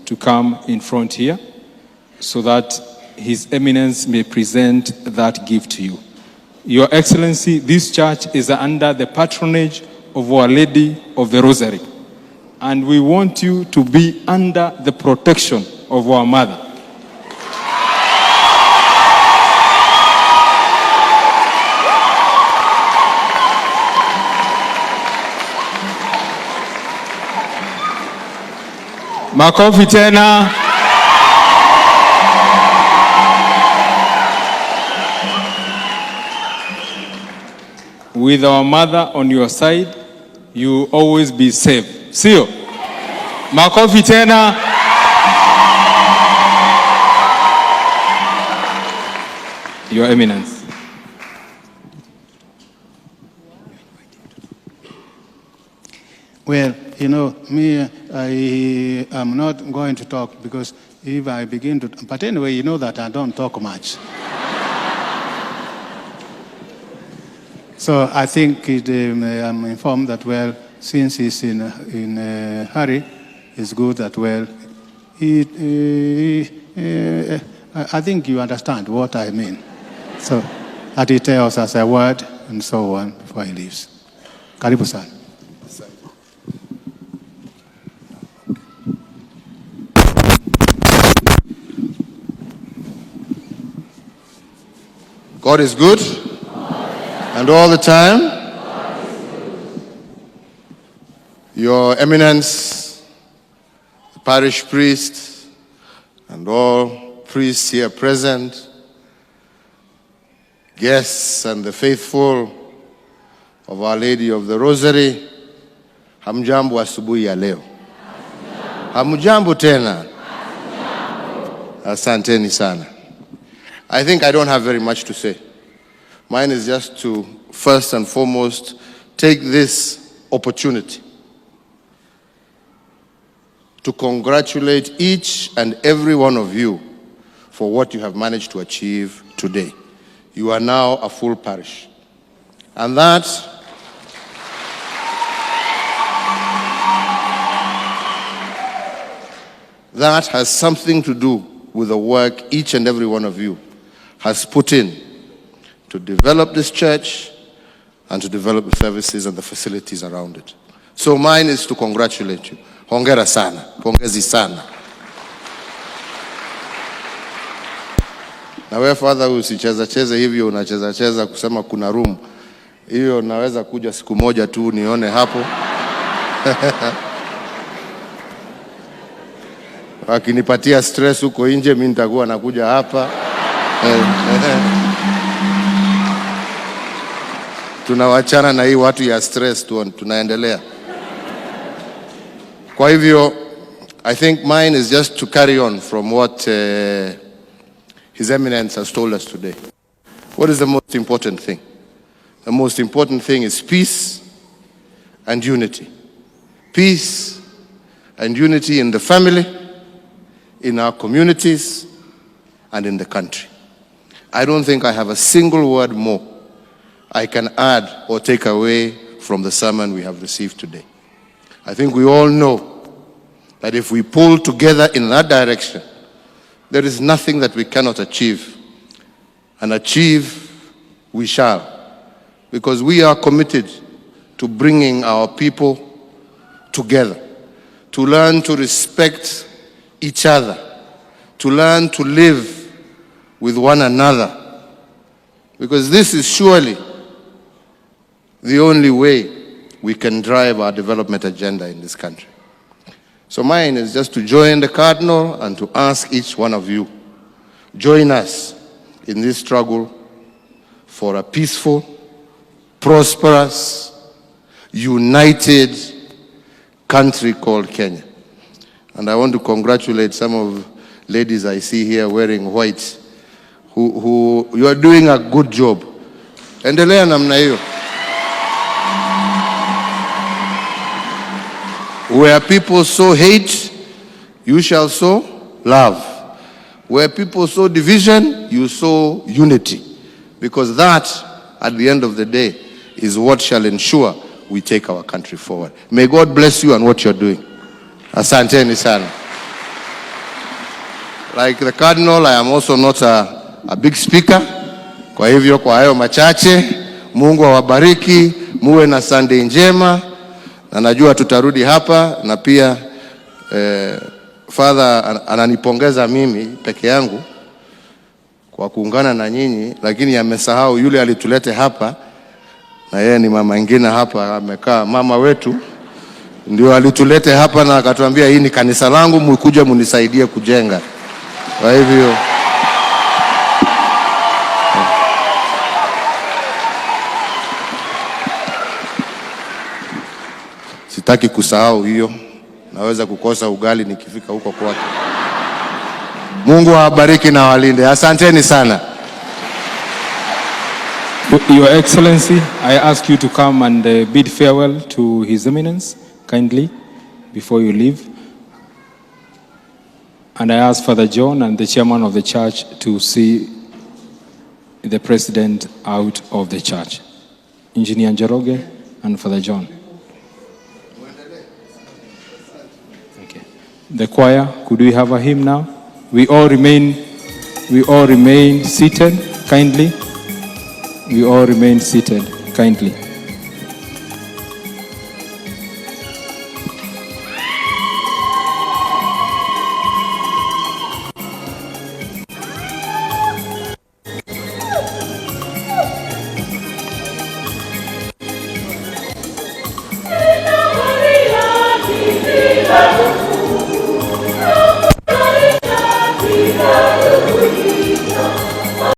to come in front here so that His Eminence may present that gift to you. Your Excellency, this church is under the patronage of Our Lady of the Rosary, and we want you to be under the protection of our Mother. Makofi tena. With our Mother on your side, you always be safe. Sio? Makofi tena. Your Eminence. Well, you know, me, I am not going to talk because if I begin to... But anyway, you know that I don't talk much. So I think I'm informed that, well, since he's in a hurry, it's good that, well, I think you understand what I mean. So that he tells us a word and so on before he leaves. Karibu sana. God is good, and all the time. Your Eminence, the parish priest, and all priests here present, guests and the faithful of Our Lady of the Rosary, hamjambo asubuhi ya leo. Hamjambo tena. Asanteni sana. I think I don't have very much to say. Mine is just to, first and foremost, take this opportunity to congratulate each and every one of you for what you have managed to achieve today. You are now a full parish. And that has something to do with the work each and every one of you has put in to develop this church and to develop the services and the facilities around it. So mine is to congratulate you. Hongera sana. Pongezi sana. Na wewe Father, usicheza hivyo, unacheza kusema kuna room. Hiyo naweza kuja siku moja tu nione hapo. Wakinipatia stress huko nje, mimi nitakuwa nakuja hapa. Tunawachana na hii watu ya stress, tunaendelea. Kwa hivyo, I think mine is just to carry on from what His Eminence has told us today. What is the most important thing? The most important thing is peace and unity. Peace and unity in the family, in our communities, and in the country. I don't think I have a single word more I can add or take away from the sermon we have received today. I think we all know that if we pull together in that direction, there is nothing that we cannot achieve. And achieve we shall, because we are committed to bringing our people together, to learn to respect each other, to learn to live with one another, because this is surely the only way we can drive our development agenda in this country. So mine is just to join the Cardinal and to ask each one of you, join us in this struggle for a peaceful, prosperous, united country called Kenya. And I want to congratulate some of ladies I see here wearing white, who you are doing a good job. Endelea namna hiyo. Where people sow hate, you shall sow love. Where people sow division, you sow unity. Because that, at the end of the day, is what shall ensure we take our country forward. May God bless you and what you're doing. Asanteni sana. like the Cardinal, I am also not a big speaker. Kwa hivyo kwa hayo machache, Mungu awabariki, muwe na Sunday njema, na najua tutarudi hapa, na pia Father ananipongeza mimi peke yangu kwa kuungana na nyinyi, lakini amesahau yule alitulete hapa, na yeye ni mama ingine hapa amekaa, mama wetu ndio alitulete hapa na akatuambia hii ni kanisa langu, mkuje munisaidie kujenga. Kwa hivyo sitaki kusahau hiyo, naweza kukosa ugali nikifika huko kwake. Mungu awabariki na walinde. Asanteni sana. Your Excellency, I ask you to come and bid farewell to His Eminence, kindly, before you leave. And I ask Father John and the chairman of the church to see the president out of the church. Engineer Njoroge and Father John. Okay. The choir, could we have a hymn now? We all remain seated, kindly. We all remain seated, kindly.